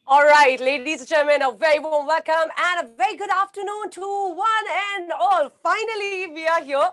All right, ladies and gentlemen, a very warm welcome and a very good afternoon to one and all. Finally, we are here.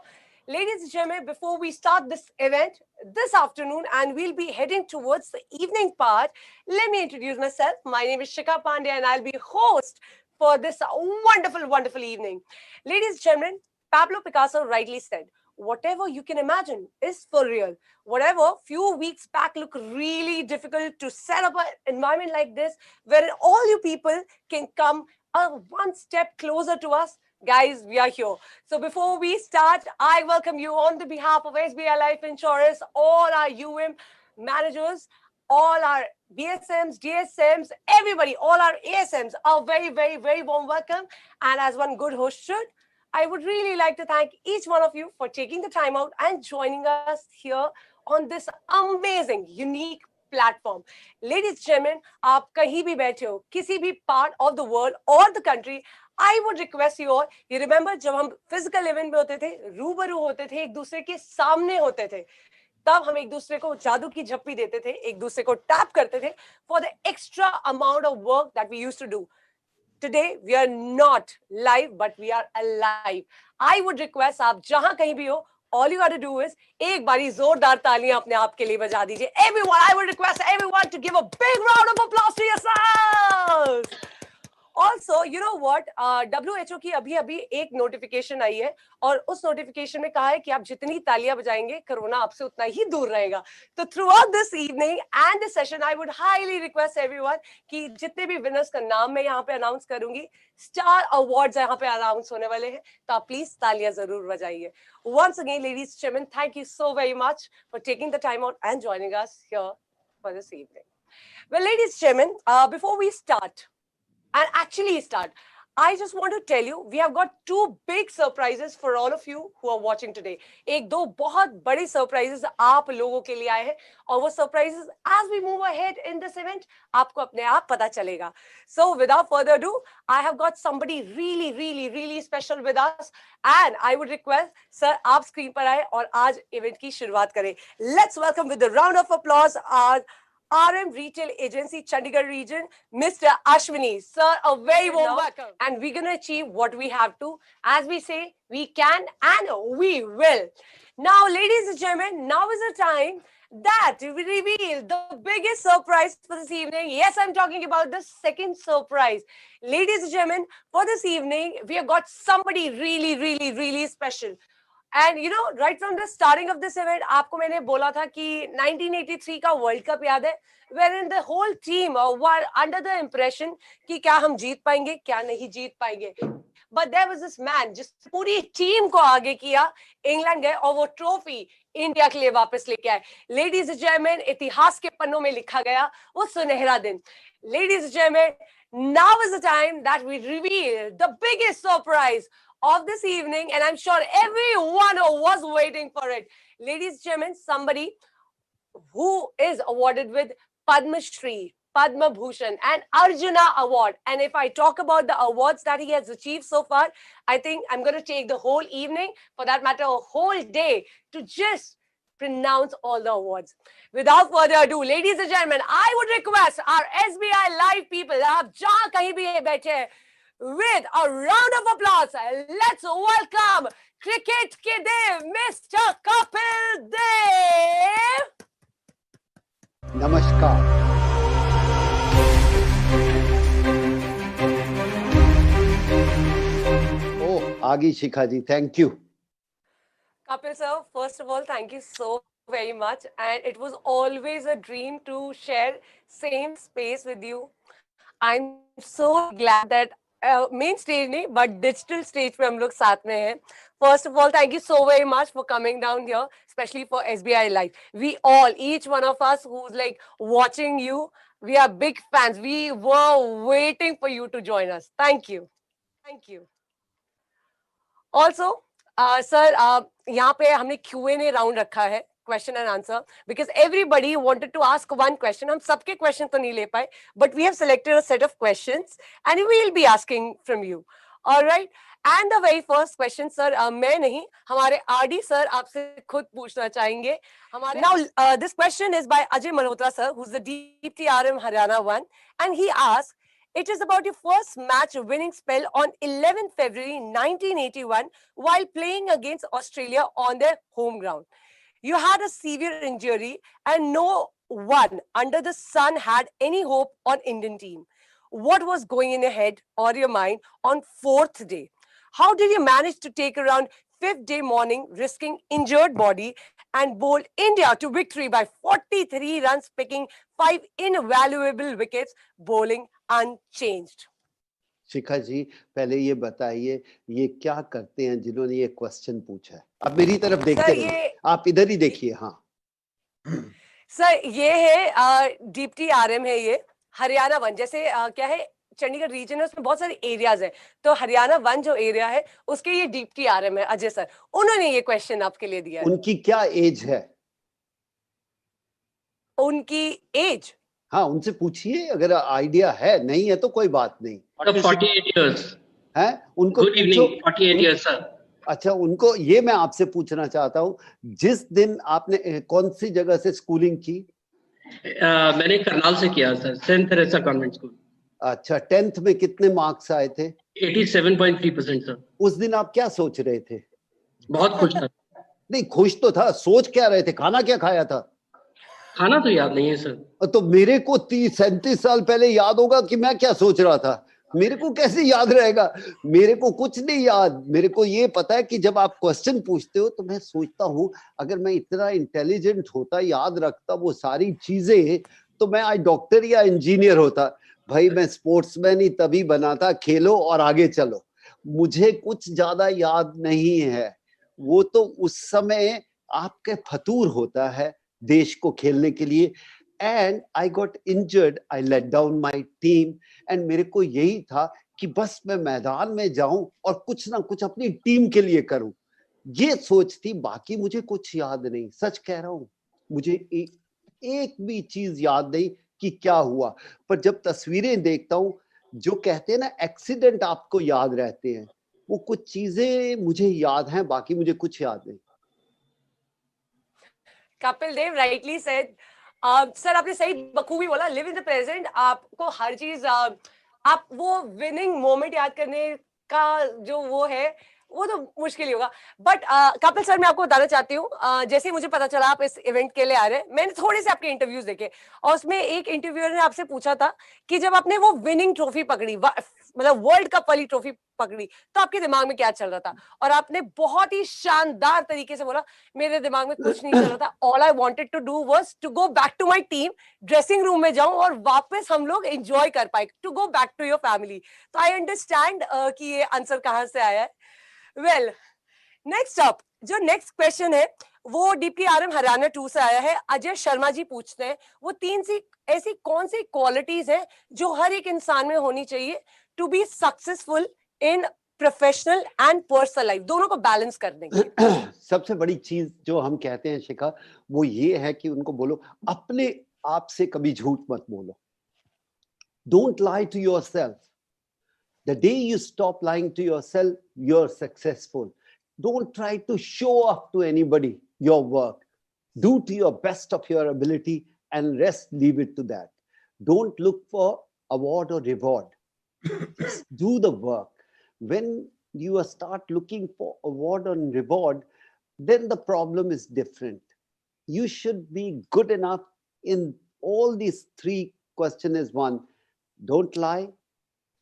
Ladies and gentlemen, before we start this event this afternoon and we'll be heading towards the evening part, let me introduce myself. My name is Shikha Pandey and I'll be host for this wonderful evening. Ladies and gentlemen, Pablo Picasso rightly said, whatever you can imagine is for real. Whatever few weeks back looked really difficult to set up an environment like this, where all you people can come one step closer to us. Guys, we are here. So before we start, I welcome you on the behalf of SBI Life Insurance, all our managers, all our BSMs, DSMs, everybody, all our ASMs, a very warm welcome. And as one good host should, I would really like to thank each one of you for taking the time out and joining us here on this amazing, unique platform. Ladies and gentlemen, आप कहीं भी बैठे हो, किसी भी part of the world or the country, I would request you all, you remember जब हम physical event में होते थे, रूबरू होते थे, एक दूसरे के सामने होते थे, तब हम एक दूसरे को जादू की झप्पी देते थे, एक दूसरे को टैप करते थे for the extra amount of work that we used to do. Today we are not live, but we are alive. I would request आप जहां कहीं भी हो, all you got to do is एक बारी जोरदार तालियां अपने आप के लिए बजा दीजिए. Everyone, I would request everyone to give a big round of applause to yourselves. Also you know what WHO की अभी अभी एक नोटिफिकेशन आई है और उस नोटिफिकेशन में कहा है कि आप जितनी तालियां बजाएंगे कोरोना आपसे उतना ही दूर रहेगा. तो through out this evening and this session I would highly request everyone कि जितने भी विनर्स का नाम मैं यहाँ पे अनाउंस करूंगी, स्टार अवार्ड्स यहाँ पे अनाउंस होने वाले हैं, तो आप प्लीज तालियां जरूर बजाइए. Once again, ladies and gentlemen, thank you so very much for taking the time out and joining us here for this evening. Well, ladies and gentlemen, before we start and actually start, I just want to tell you we have got two big surprises for all of you who are watching today. एक दो बहुत बड़े surprises आप लोगों के लिए आए हैं और वो surprises as we move ahead in this event आपको अपने आप पता चलेगा. So without further ado, I have got somebody really special with us and I would request sir आप screen पर आए और आज event की शुरुआत करें. Let's welcome with a round of applause our RM Retail Agency, Chandigarh region, Mr. Ashwini. Sir, a very warm welcome. And we're going to achieve what we have to. As we say, we can and we will. Now, ladies and gentlemen, now is the time that we reveal the biggest surprise for this evening. Yes, I'm talking about the second surprise. Ladies and gentlemen, for this evening, we have got somebody really special. And you know right from the starting of this event आपको मैंने बोला था कि 1983 का world cup याद है, where in the whole team were under the impression कि क्या हम जीत पाएंगे क्या नहीं जीत पाएंगे. But there was this man जिस पूरी टीम को आगे किया, इंग्लैंड गए और वो ट्रॉफी इंडिया के लिए वापस लेके आए. लेडीज एंड जेंटलमैन, इतिहास के पन्नों में लिखा गया वो सुनहरा दिन. Ladies and gentleman, now is the time that we reveal the biggest surprise of this evening, and I'm sure everyone was waiting for it. Ladies and gentlemen, somebody who is awarded with Padma Shri, Padma Bhushan and Arjuna Award. And if I talk about the awards that he has achieved so far, I think I'm going to take the whole evening, for that matter, a whole day, to just pronounce all the awards. Without further ado, ladies and gentlemen, I would request our SBI Live people, आप जहाँ कहीं भी बैठे हैं, with a round of applause, let's welcome Cricket के देव, Mr. Kapil Dev. नमस्कार. Oh, आगे Shikha ji, thank you. Kapil sir, first of all, thank you so very much, and it was always a dream to share same space with you. I'm so glad that main stage नहीं but digital stage पे हम लोग साथ में हैं. First of all, thank you so very much for coming down here, especially for SBI Live. We all, each one of us who's like watching you, we are big fans. We were waiting for you to join us. Thank you. Thank you. Also, sir, यहाँ पे हमने Q&A round रखा है, question and answer, because everybody wanted to ask one question. हम सबके question तो नहीं ले पाए, but we have selected a set of questions and we will be asking from you. All right. And the very first question sir, मैं नहीं, हमारे RD sir आपसे खुद पूछना चाहेंगे. हमारे now this question is by Ajay Malhotra sir, who is the deputy RM Haryana 1, and he asked, it is about your first match winning spell on 11th February 1981 while playing against Australia on their home ground. You had a severe injury and no one under the sun had any hope on Indian team. What was going in your head or your mind on fourth day? How did you manage to take around fifth day morning, risking injured body, and bowl India to victory by 43 runs, picking 5 invaluable wickets, bowling unchanged? शिखा जी, पहले ये बताइए, ये क्या करते हैं जिन्होंने ये question पूछा है? आप मेरी तरफ देखते रहिए, आप इधर ही देखिए. हाँ सर, ये है डीप्टी आरएम है, ये हरियाणा 1. जैसे क्या है, चंडीगढ़ रीजन है, उसमें बहुत सारे एरियाज हैं, तो हरियाणा 1 जो एरिया है उसके ये डीप्टी आरएम है अजय सर. उन्होंने ये क्वेश्चन आपके लिए दिया है. उनकी क्या एज है? उनकी एज? हाँ, उनसे पूछिए, अगर आइडिया है. नहीं है तो कोई बात नहीं. 48 years है उनको. Good evening. 48 years sir. अच्छा, उनको ये मैं आपसे पूछना चाहता हूँ, जिस दिन आपने कौन सी जगह से स्कूलिंग की? मैंने करनाल से किया sir, Saint Teresa convent school. अच्छा, 10th में कितने मार्क्स आए थे? 87.3% सर. उस दिन आप क्या सोच रहे थे? बहुत खुश था. नहीं, खुश तो था, सोच क्या रहे थे? खाना क्या खाया था? खाना तो याद नहीं है सर. तो मेरे को 30-37 साल पहले याद होगा कि मैं क्या सोच रहा था? मेरे को कैसे याद रहेगा? मेरे को कुछ नहीं याद. मेरे को ये पता है कि जब आप क्वेश्चन पूछते हो तो मैं सोचता हूँ, अगर मैं इतना इंटेलिजेंट होता, याद रखता वो सारी चीजें, तो मैं आज डॉक्टर या इंजीनियर होता. भाई, मैं स्पोर्ट्समैन ही तभी बना था, खेलो और आगे चलो. मुझे कुछ ज्यादा याद नहीं है. वो तो उस समय आपके फतूर होता है देश को खेलने के लिए. And I got injured, I let down my team, and मेरे को यही था कि बस मैं मैदान में जाऊं और कुछ ना कुछ अपनी टीम के लिए करूं. ये सोच थी, बाकी मुझे कुछ याद नहीं. सच कह रहा हूं, मुझे एक भी चीज याद नहीं कि क्या हुआ. पर जब तस्वीरें देखता हूं, जो कहते हैं ना एक्सीडेंट आपको याद रहते हैं, वो कुछ चीजें मुझे याद हैं, बाकी मुझे कुछ याद नहीं. Kapil Dev rightly said. Sir, आपने सही बखूबी बोला, लिव इन द प्रेजेंट. आपको हर चीज आप वो विनिंग मोमेंट याद करने का जो वो है, वो तो मुश्किल ही होगा. बट कपिल सर, मैं आपको बताना चाहती हूँ, जैसे ही मुझे पता चला आप इस इवेंट के लिए आ रहे हैं, मैंने थोड़े से आपके इंटरव्यूज देखे और उसमें एक इंटरव्यूअर ने आपसे पूछा था कि जब आपने वो विनिंग ट्रॉफी पकड़ी, मतलब वर्ल्ड कप वाली ट्रॉफी पकड़ी, तो आपके दिमाग में क्या चल रहा था? और आपने बहुत ही शानदार तरीके से बोला, मेरे दिमाग में कुछ नहीं चल रहा था. All I wanted to do was to go back to my team, dressing room में जाऊं और वापस हम लोग एंजॉय कर पाए, to go back to your family. तो आई अंडरस्टैंड कि ये आंसर कहां से आया है. वेल, नेक्स्ट अप, जो नेक्स्ट क्वेश्चन है वो डीपी आरएम हरियाणा 2 से आया है. अजय शर्मा जी पूछते हैं, वो 3 सी ऐसी कौन सी क्वालिटीज हैं जो हर एक इंसान में होनी चाहिए to be successful in professional and personal life, दोनों को बैलेंस करने की? सबसे बड़ी चीज जो हम कहते हैं शिखा, वो ये है कि उनको बोलो, अपने आप से कभी झूठ मत बोलो. Don't lie to yourself. The day you stop lying to yourself, you're successful. Don't try to show off to anybody your work. Do to your best of your ability and rest, leave it to that. Don't look for award or reward. Just do the work. When you start looking for award and reward, then the problem is different. You should be good enough in all these 3 questions. Is one, don't lie.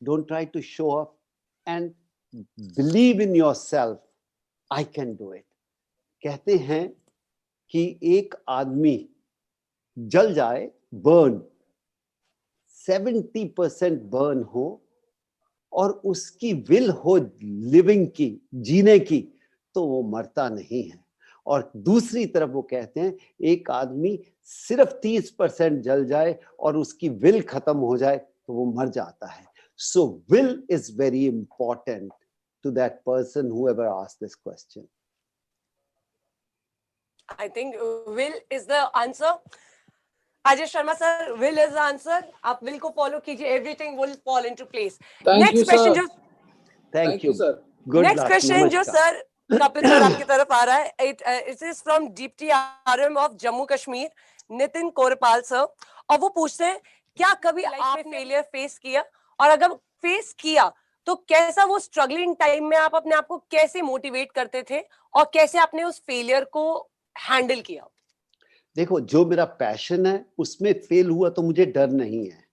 Don't try to show up, and believe in yourself. I can do it. कहते हैं कि एक आदमी जल जाए, burn, 70% burn हो और उसकी विल हो लिविंग की, जीने की, तो वो मरता नहीं है. और दूसरी तरफ वो कहते हैं एक आदमी सिर्फ 30% जल जाए और उसकी विल खत्म हो जाए तो वो मर जाता है. So will is very important to that person whoever asked this question. I think will is the answer. Ajay Sharma sir, will is the answer. आप will को follow कीजिए, everything will fall into place. Thank Next you, question sir. जो Thank you, sir. Good next luck. Question जो Namaskar. Sir Kapil sir आपकी तरफ आ रहा है, it is from deputy RM of Jammu Kashmir Nitin Korpal sir, और वो पूछते हैं क्या कभी आपने फेलियर फेस किया, और अगर फेस किया तो कैसा वो स्ट्रगलिंग टाइम में आप अपने आप को कैसे मोटिवेट करते थे और कैसे आपने उस फेलियर को हैंडल किया? देखो, जो मेरा पैशन है उसमें फेल हुआ तो मुझे डर नहीं है।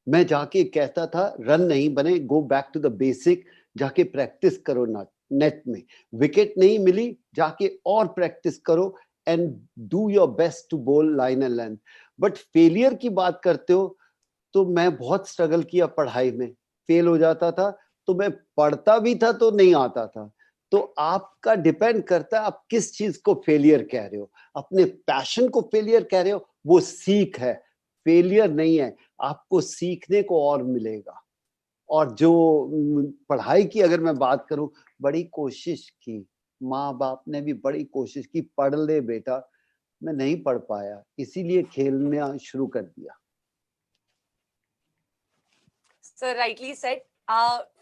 मैं जाके कहता था रन नहीं बने, go back to the basic, जाके प्रैक्टिस करो नेट में। विकेट नहीं मिली, जाके और प्रैक्टिस करो and do your best to bowl line and length. But failure की बात करते हो तो मैं बहुत स्ट्रगल किया पढ़ाई में, फेल हो जाता था तो मैं पढ़ता भी था तो नहीं आता था। तो आपका डिपेंड करता है आप किस चीज को फेलियर कह रहे हो। अपने पैशन को फेलियर कह रहे हो, वो सीख है, फेलियर नहीं है। आपको सीखने को और मिलेगा। और जो पढ़ाई की अगर मैं बात करूं, बड़ी कोशिश की, माँ बाप ने भी बड़ी कोशिश की, पढ़ ले बेटा, मैं नहीं पढ़ पाया, इसीलिए खेलना शुरू कर दिया। सर राइटली सेड,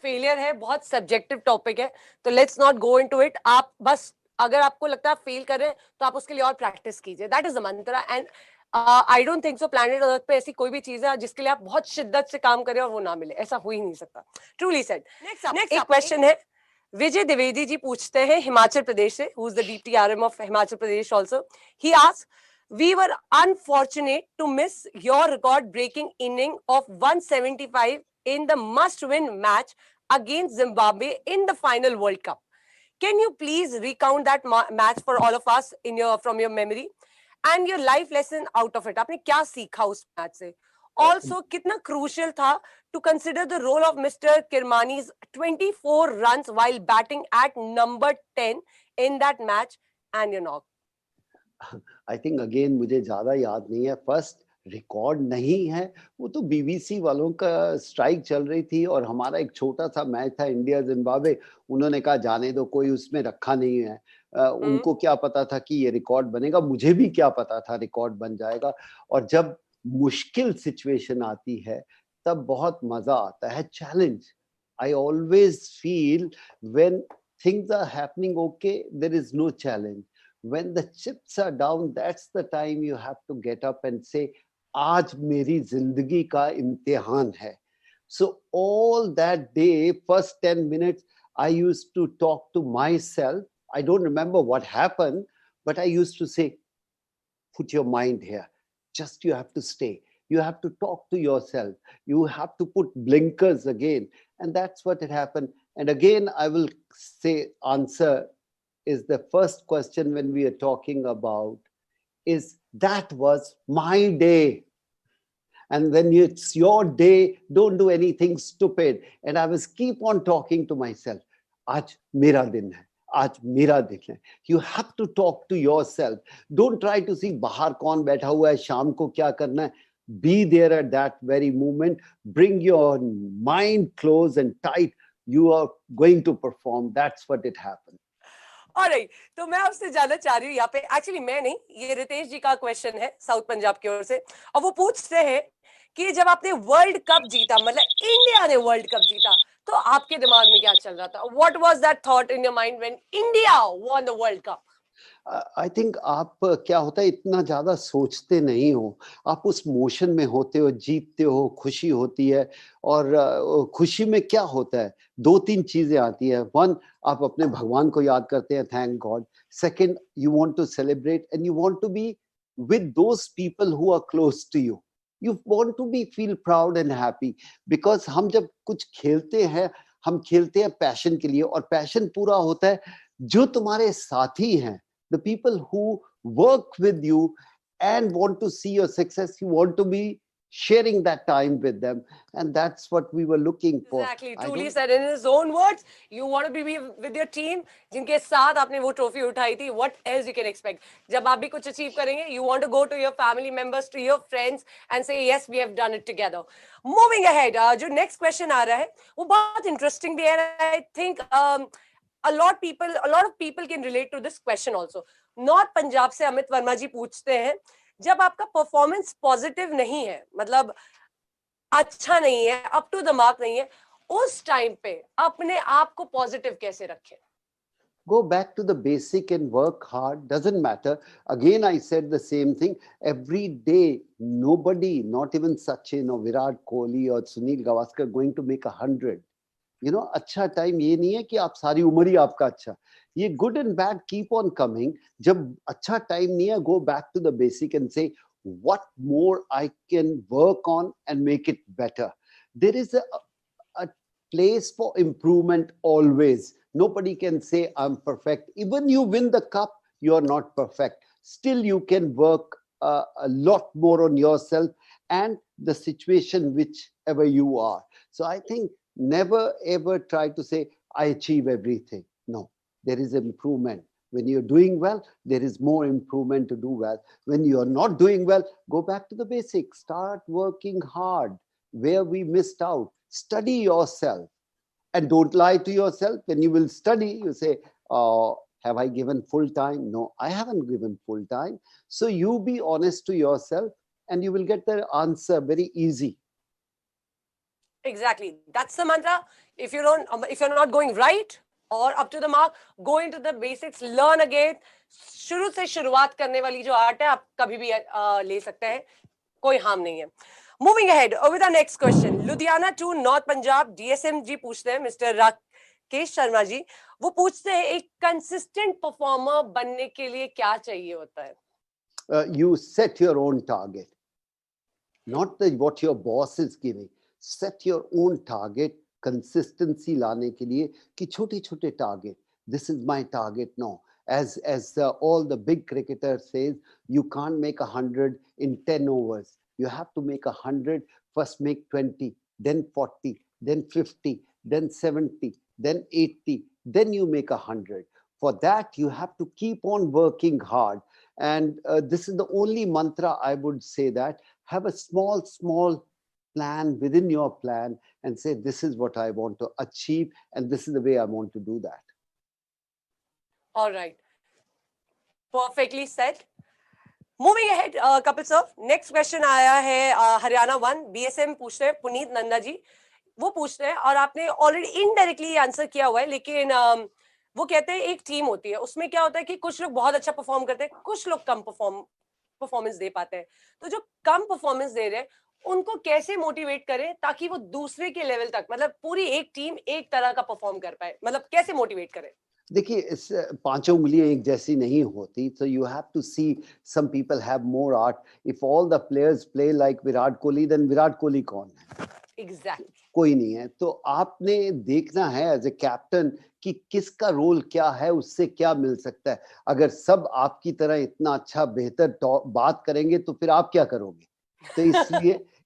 फेलियर है, बहुत सब्जेक्टिव टॉपिक है, तो let's not go into it. आप बस अगर आपको लगता है फेल कर रहे हैं तो आप उसके लिए और प्रैक्टिस कीजिए, that is the mantra. And I don't think so planet earth पे ऐसी कोई भी चीज है जिसके लिए आप बहुत शिद्दत से काम करें और वो ना मिले, ऐसा हो ही नहीं सकता। Truly said. नेक्स्ट एक क्वेश्चन है, विजय द्विवेदी जी पूछते हैं हिमाचल प्रदेश से, who is the deputy RM of Himachal Pradesh also. He asks, we were unfortunate to miss your record breaking inning of 175 in the must win match against Zimbabwe in the final World Cup. Can you please recount that match for all of us in your from your memory and your life lesson out of it? आपने क्या सीखा उस match से? Also कितना crucial था to consider the role of Mr. Kirmani's 24 runs while batting at number 10 in that match and your knock? I think again मुझे ज्यादा याद नहीं है, फर्स्ट रिकॉर्ड नहीं है, वो तो बीबीसी वालों का स्ट्राइक चल रही थी और हमारा एक छोटा सा मैच था इंडिया जिम्बाब्वे, उन्होंने कहा जाने दो, कोई उसमें रखा नहीं है। उनको क्या पता था कि ये रिकॉर्ड बनेगा, मुझे भी क्या पता था रिकॉर्ड बन जाएगा। और जब मुश्किल सिचुएशन आती है तब बहुत मजा आता है, challenge. I always feel when things are happening okay, there is no challenge. When the chips are down, that's the time you have to get up and say, आज मेरी जिंदगी का इम्तिहान है। So all that day, first 10 minutes, I used to talk to myself. I don't remember what happened, but I used to say, put your mind here. Just you have to stay. You have to talk to yourself. You have to put blinkers again. And that's what had happened. And again, I will say, answer is the first question when we are talking about is that was my day. And when it's your day, don't do anything stupid. And I was keep on talking to myself. Aaj mera din hai. आज मेरा दिन है. You have to talk to yourself. Don't try to see बाहर कौन बैठा हुआ है, शाम को क्या करना है. Be there at that very moment. Bring your mind close and tight. You are going to perform. That's what it happened. Alright, तो मैं आपसे जानना चाह रही हूँ यहाँ पे, एक्चुअली मैं नहीं, ये रितेश जी का क्वेश्चन है साउथ पंजाब की ओर से, और वो पूछते हैं कि जब आपने वर्ल्ड कप जीता, मतलब इंडिया ने वर्ल्ड कप जीता, तो आपके दिमाग में क्या चल रहा था? What was that thought in your mind when India won the world cup? I think आप क्या होता है, इतना ज्यादा सोचते नहीं हो, आप उस मोशन में होते हो, जीतते हो, खुशी होती है। और खुशी में क्या होता है, दो तीन चीजें आती है। वन, आप अपने भगवान को याद करते हैं, thank God. Second, you want to celebrate and you want to be with those people who are close to you. You want to be feel proud and happy, because हम जब कुछ खेलते हैं, हम खेलते हैं पैशन के लिए, और पैशन पूरा होता है जो तुम्हारे साथी हैं, the people who work with you and want to see your success. You want to be sharing that time with them, and that's what we were looking for. Exactly, truly said in his own words. You want to be with your team, जिनके साथ आपने वो trophy उठाई थी. What else you can expect? जब आप भी कुछ अचीव करेंगे, you want to go to your family members, to your friends, and say yes, we have done it together. Moving ahead, जो next question आ रहा है, वो बहुत interesting भी है. I think a lot of people can relate to this question also. North Punjab से अमित वर्मा जी पूछते हैं, जब आपका परफॉर्मेंस पॉजिटिव नहीं है, मतलब अच्छा नहीं है, अप टू द मार्क नहीं है, उस टाइम पे अपने आप को पॉजिटिव कैसे रखें? Go back to the basic and work hard. Doesn't matter. Again, I said the same thing. Every day, nobody, not even Sachin or Virat Kohli or Sunil Gavaskar, going to make 100. You know, अच्छा time ये नहीं है कि आप सारी उम्र ही आपका अच्छा. ये good and bad keep on coming. जब अच्छा टाइम नहीं है, go back to the basic and say what more I can work on and make it better. There is a place for improvement always. Nobody can say I'm perfect. Even you win the cup, you're not perfect. Still, you can work a lot more on yourself and the situation whichever you are. So I think never ever try to say I achieve everything. No, there is improvement. When you're doing well, there is more improvement to do well. When you're not doing well, go back to the basics. Start working hard where we missed out. Study yourself. And don't lie to yourself. When you will study, you say, have I given full time? No, I haven't given full time. So you be honest to yourself and you will get the answer very easy. Exactly. That's the mantra. If you're not going right or up to the mark, go into the basics, learn again. शुरू से शुरुआत करने वाली जो art है आप कभी भी ले सकते हैं, कोई हार्म नहीं है. Moving ahead with our next question. Ludhiana to North Punjab DSM जी पूछते हैं, मिस्टर राकेश शर्मा जी, वो पूछते हैं एक कंसिस्टेंट परफॉर्मर बनने के लिए क्या चाहिए होता है? You set your own target, not what your boss is giving. Set your own target. Consistency लाने के लिए कि छोटे-छोटे target. This is my target now. As all the big cricketers says, you can't make 100 in 10 overs. You have to make 100, first make 20, then 40, then 50, then 70, then 80, then you make 100. For that, you have to keep on working hard. And this is the only mantra I would say, that have a small plan within your plan and say, this is what I want to achieve and this is the way I want to do that. All right. Perfectly said. Moving ahead, Kapil sir, next question आया है Haryana 1 BSM पूछते हैं पुनीत नंदा जी, वो पूछते हैं और आपने already indirectly answer किया हुआ है, लेकिन वो कहते हैं एक टीम होती है, उसमें क्या होता है कि कुछ लोग बहुत अच्छा परफॉर्म करते हैं, कुछ लोग कम परफॉर्मेंस दे पाते हैं, तो जो कम परफॉर्मेंस दे रहे हैं उनको कैसे मोटिवेट करें ताकि वो दूसरे के लेवल तक, मतलब पूरी एक टीम एक तरह का परफॉर्म कर पाए, मतलब कैसे मोटिवेट करें? देखिए, इस पांचों उंगलियां एक जैसी नहीं होती, so you have to see some people have more art. If all the players play like Virat Kohli, then Virat Kohli कौन है? Exactly. कोई नहीं है. तो आपने देखना है एज ए कैप्टन कि किसका रोल क्या है, उससे क्या मिल सकता है. अगर सब आपकी तरह इतना अच्छा बेहतर बात करेंगे तो फिर आप क्या करोगे? तो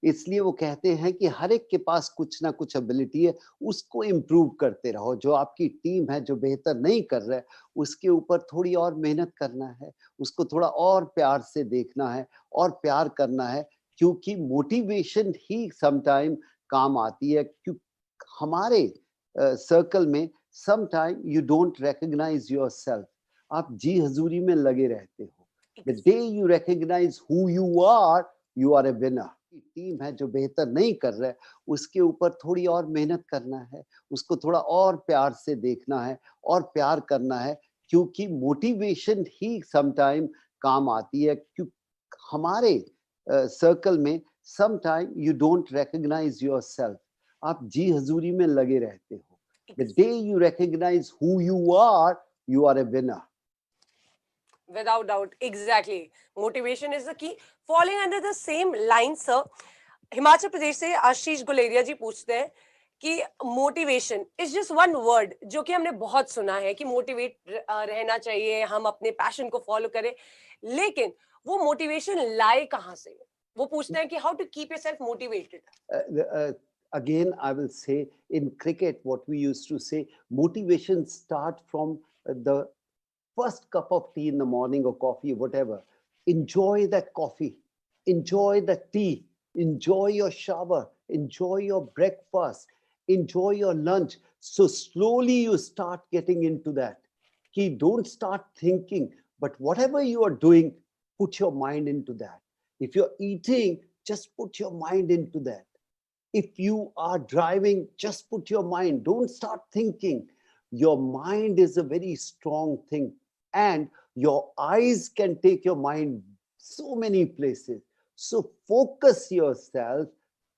इसलिए वो कहते हैं कि हर एक के पास कुछ ना कुछ एबिलिटी है, उसको इम्प्रूव करते रहो. जो आपकी टीम है जो बेहतर नहीं कर रहा है, उसके ऊपर थोड़ी और मेहनत करना है, उसको थोड़ा और प्यार से देखना है और प्यार करना है, क्योंकि मोटिवेशन ही समटाइम काम आती है. क्योंकि हमारे सर्कल में sometime you don't recognise yourself. आप जी हजूरी में लगे रहते हो. The day you recognise who you are a winner. Team है जो बेहतर नहीं कर रहा है, उसके ऊपर थोड़ी और मेहनत करना है, उसको थोड़ा और प्यार से देखना है और प्यार करना है, क्योंकि मोटिवेशन ही समटाइम काम आती है. क्योंकि हमारे सर्कल में sometime you don't recognise yourself. आप जी हजूरी में लगे रहते हो. The day you recognise who you are a winner. Without doubt, exactly. Motivation is the key. Falling under the same line, sir, Himachal Pradesh से आशीष गुलेरिया जी पूछते हैं कि motivation is just one word, जो कि हमने बहुत सुना है कि मोटिवेट रहना चाहिए, हम अपने पैशन को फॉलो करें, लेकिन वो मोटिवेशन लाए कहाँ से? वो पूछते हैं कि how to keep yourself motivated. Again, I will say, in cricket, what we used to say, motivation start from the first cup of tea in the morning or coffee, whatever. Enjoy that coffee, enjoy the tea, enjoy your shower, enjoy your breakfast, enjoy your lunch. So slowly you start getting into that. Don't start thinking, but whatever you are doing, put your mind into that. If you're eating, just put your mind into that. If you are driving, just put your mind, don't start thinking. Your mind is a very strong thing, and your eyes can take your mind so many places. So focus yourself.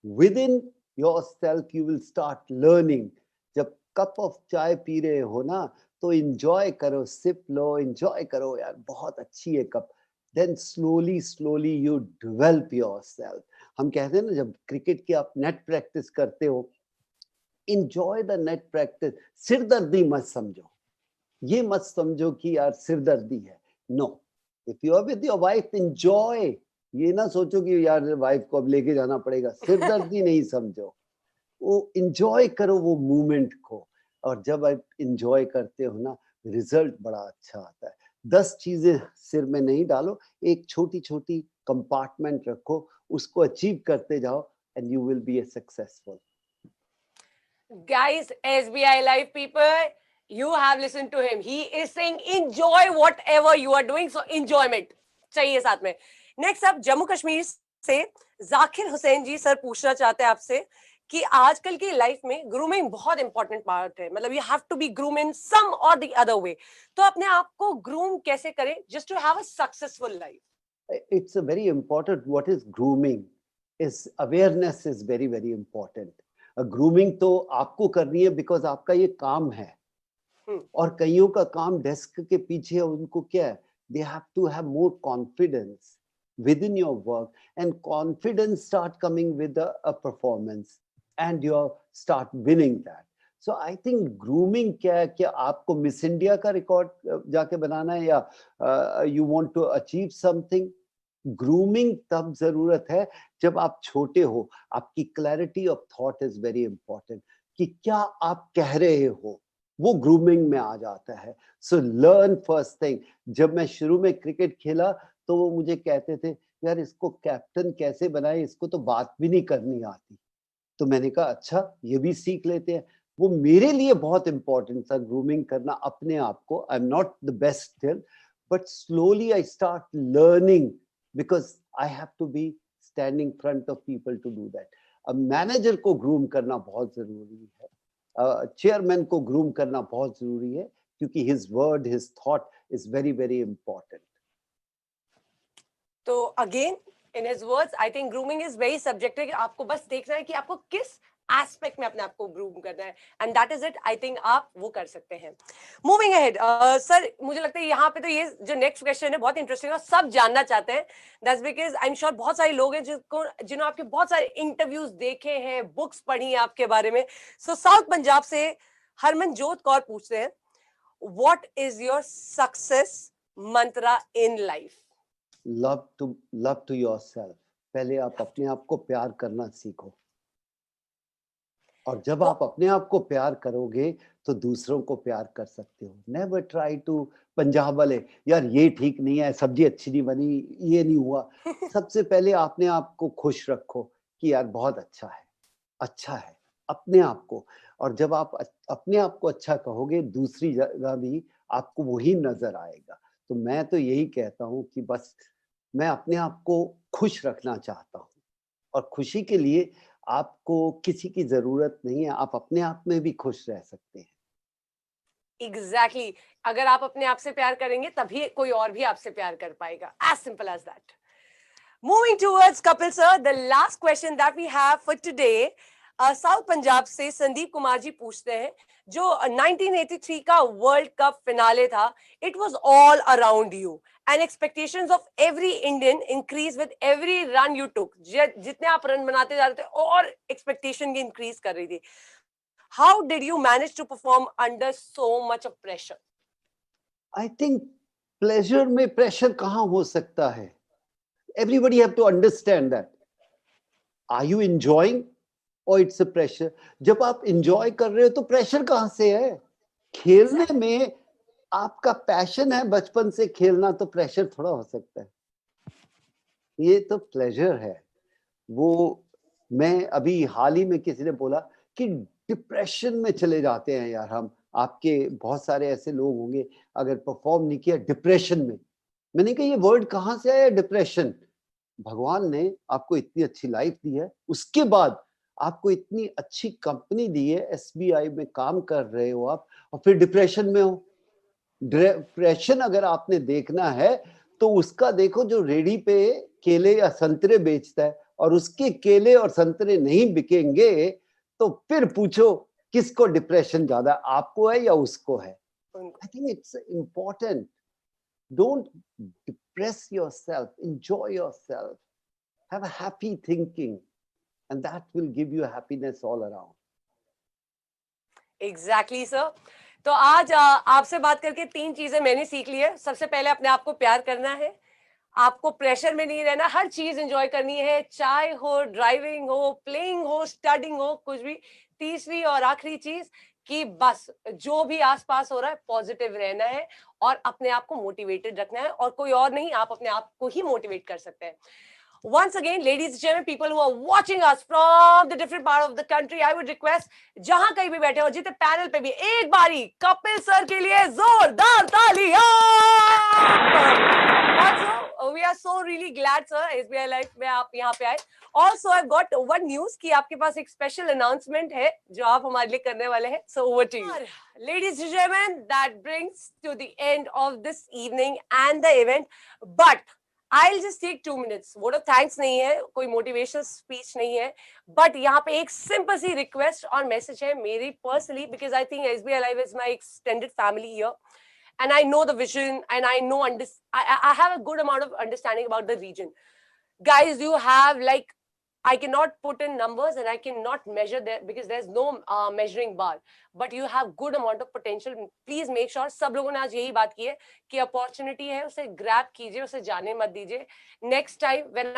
Within yourself, you will start learning. जब cup of चाय P रहे हो ना, तो enjoy करो, sip लो, enjoy करो यार, बहुत अच्छी है cup. Then slowly you develop yourself. हम कहते हैं ना, जब क्रिकेट की आप नेट प्रैक्टिस करते हो, enjoy the net practice. सिरदर्दी मत समझो, ये मत समझो कि यार सिरदर्दी है. No, if you are with your wife, enjoy. ये ना सोचो कि यार वाइफ को अब लेके जाना पड़ेगा, सिरदर्दी नहीं समझो. वो enjoy करो वो मूवमेंट को, और जब आप enjoy करते हो ना, रिजल्ट बड़ा अच्छा आता है. 10 चीजें सिर में नहीं डालो, एक छोटी छोटी कंपार्टमेंट रखो, उसको अचीव करते जाओ, and you will be a successful. Guys, SBI Live people, you have listened to him. He is saying enjoy whatever you are doing. So enjoyment चाहिए साथ में. Next up, जम्मू कश्मीर से जाकिर हुसैन जी सर पूछना चाहते हैं आपसे कि आजकल की लाइफ में ग्रूमिंग बहुत इंपॉर्टेंट पार्ट है. मतलब you have to be groom in some or the other way. तो अपने आप को ग्रूम कैसे करें just to have a successful life? It's a very important. What is grooming? Is awareness is very important. Grooming तो आपको करनी है बिकॉज आपका ये काम है. और कईयों का काम डेस्क के पीछे है, उनको क्या है, they have to have more confidence within your work, and confidence start coming with a performance, and you start winning that. So I think grooming क्या है, कि आपको मिस इंडिया का रिकॉर्ड जाके बनाना है, या you want to achieve something. Grooming तब जरूरत है जब आप छोटे हो. आपकी clarity of thought is very important, कि क्या आप कह रहे हो, वो ग्रूमिंग में आ जाता है. So learn first thing. जब मैं शुरू में क्रिकेट खेला तो वो मुझे कहते थे, यार इसको कैप्टन कैसे बनाए, इसको तो बात भी नहीं करनी आती. तो मैंने कहा अच्छा, ये भी सीख लेते हैं. वो मेरे लिए बहुत इंपॉर्टेंट था, ग्रूमिंग करना अपने आप को. I am not the best still, but slowly I start learning, because I have to be standing front of people to do that. A manager को ग्रूम करना बहुत जरूरी है, चेयरमैन को ग्रूम करना बहुत जरूरी है, क्योंकि his word, his thought is very important. तो again in his words, I think grooming is very subjective. आपको बस देखना है कि आपको किस एस्पेक्ट में अपने आप को ग्रूम करना है, and that is it. I think आप वो कर सकते हैं. मूविंग अहेड, सर मुझे लगता है यहाँ पे तो ये जो नेक्स्ट क्वेश्चन है बहुत इंटरेस्टिंग है, सब जानना चाहते हैं. That's because I am sure बहुत सारे लोग हैं जिन्होंने आपके बहुत सारे इंटरव्यूज देखे हैं, बुक्स पढ़ी हैं आपके बारे में. सो साउथ पंजाब से हरमनजोत कौर पूछते हैं, what is your success mantra in life? Love to yourself. पहले आप अपने आप को प्यार करना सीखो, और जब आप अपने आप को प्यार करोगे तो दूसरों को प्यार कर सकते हो. नेवर ट्राई टू, पंजाब वाले, यार ये ठीक नहीं है, सब्जी अच्छी नहीं बनी, ये नहीं हुआ. सबसे पहले अपने आप को खुश रखो कि यार बहुत अच्छा है अपने आप को. और जब आप अपने आप को अच्छा कहोगे, दूसरी जगह भी आपको वही नजर आएगा. तो मैं तो यही कहता हूँ कि बस मैं अपने आप को खुश रखना चाहता हूँ, और खुशी के लिए आपको किसी की जरूरत नहीं है, आप अपने आप में भी खुश रह सकते हैं. एग्जैक्टली. अगर आप अपने आप से प्यार करेंगे तभी कोई और भी आपसे प्यार कर पाएगा. As simple as that. Moving towards Kapil sir, the last question that we have for today, South Punjab से संदीप कुमार जी पूछते हैं, जो 1983 का वर्ल्ड कप फिनाले था, it was all around you and expectations of every Indian increase with every run you took. जितने आप run बनाते जा रहे थे और एक्सपेक्टेशन की इंक्रीज कर रही थी. How did you manage to perform under so much of pressure? I think pleasure में प्रेशर कहाँ हो सकता है? Everybody have to understand that. Are you enjoying और इट्स अ प्रेशर? जब आप एंजॉय कर रहे हो तो प्रेशर कहाँ से है? खेलने में आपका पैशन है, बचपन से खेलना, तो प्रेशर थोड़ा हो सकता है. ये तो प्लेजर है. वो मैं अभी हाल ही में किसी ने बोला कि डिप्रेशन में चले जाते हैं यार हम. आपके बहुत सारे ऐसे लोग होंगे, अगर परफॉर्म नहीं किया, डिप्रेशन में. मैंने कहा ये वर्ड कहाँ से आया डिप्रेशन? भगवान ने आपको इतनी अच्छी लाइफ दी है, उसके बाद आपको इतनी अच्छी कंपनी दी है, एसबीआई में काम कर रहे हो आप, और फिर डिप्रेशन में हो। डिप्रेशन अगर आपने देखना है तो उसका देखो जो रेडी पे केले या संतरे बेचता है और उसके केले और संतरे नहीं बिकेंगे तो फिर पूछो किसको डिप्रेशन ज्यादा, आपको है या उसको है। I think it's important, don't depress yourself, enjoy yourself, have a happy thinking and that will give you happiness all around. Exactly sir. तो आज आपसे बात करके 3 चीजें मैंने सीख ली है। सबसे पहले अपने आप को प्यार करना है, आपको प्रेशर में नहीं रहना, हर चीज एंजॉय करनी है, चाय हो, ड्राइविंग हो, प्लेइंग हो, स्टडिंग हो, कुछ भी। तीसरी और आखिरी चीज कि बस जो भी आसपास हो रहा है पॉजिटिव रहना है और अपने आप को मोटिवेटेड रखना है, और कोई और नहीं, आप अपने आप को ही मोटिवेट कर सकते हैं। Once again, ladies and gentlemen, people who are watching us from the different part of the country, I would request, जहां कहीं भी बैठे हो, जितने पैनल पे भी, एक बारी कपिल सर के लिए जोरदार तालियां। Also, we are so really glad, sir, SBI Life में आप यहाँ पे आए। Also, I've got one news कि आपके पास एक special announcement है जो आप हमारे लिए करने वाले हैं। So over to you. Ladies and gentlemen, that brings to the end of this evening and the event. But I'll just take 2 minutes. Vote of thanks नहीं है, कोई motivational speech नहीं है, but यहाँ पे एक simple सी request और message है मेरी personally, because I think SBI Live is my extended family here, and I know the vision, and I know I have a good amount of understanding about the region. Guys, you have like, I cannot put in numbers and I cannot measure that because there's no measuring bar. But you have good amount of potential. Please make sure, सब लोगों ने आज यही बात की है कि opportunity है, उसे ग्रैब कीजिए, उसे जाने मत दीजिए। Next time when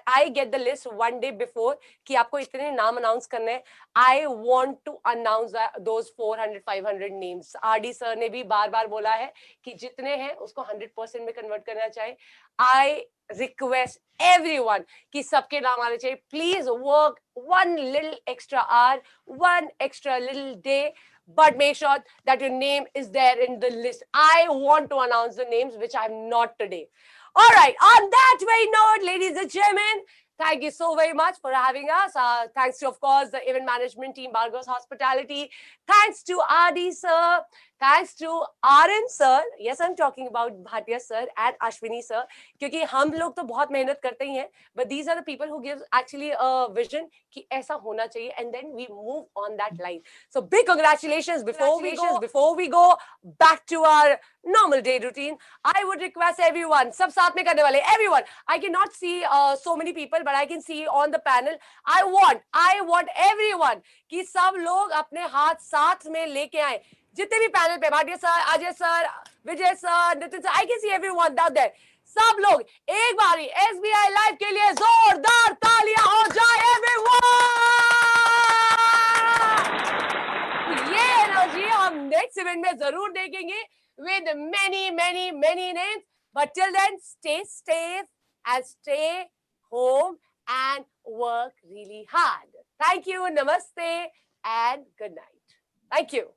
I get the list one day before कि आपको इतने नाम अनाउंस करने हैं, I want to announce those 400-500 names. RD sir ने भी बार बार बोला है कि जितने हैं उसको 100% में कन्वर्ट करना चाहिए। आई रिक्वेस्ट एवरीवन कि सबके नाम आने चाहिए। Please work one little extra hour, one extra little day, but make sure that your name is there in the list. I want to announce the names which I'm not today. All right, on that very note, ladies and gentlemen, thank you so very much for having us. Thanks to, of course, the event management team, Bargos Hospitality. Thanks to Adi sir. Thanks to RN sir. Yes, I'm talking about Bhatia sir and Ashwini sir. क्योंकि हम लोग तो बहुत मेहनत करते ही हैं, but these are the people who give actually a vision कि ऐसा होना चाहिए, and then we move on that line. So big congratulations before we go back to our normal day routine. I would request everyone, सब साथ में करने वाले, everyone. I cannot see so many people, but I can see on the panel. I want everyone कि सब लोग अपने हाथ साथ में लेके आए, जितने भी पैनल पे, Bhatia sir, Ajay sir, Vijay sir, Nitin sir, I can see everyone down there. सब लोग एक बारी SBI लाइव के लिए जोरदार तालियां हो जाए everyone। ये एनर्जी हम नेक्स्ट इवेंट में जरूर देखेंगे with many names, but till then stay safe and stay home and work really hard. Thank you, namaste and good night. Thank you.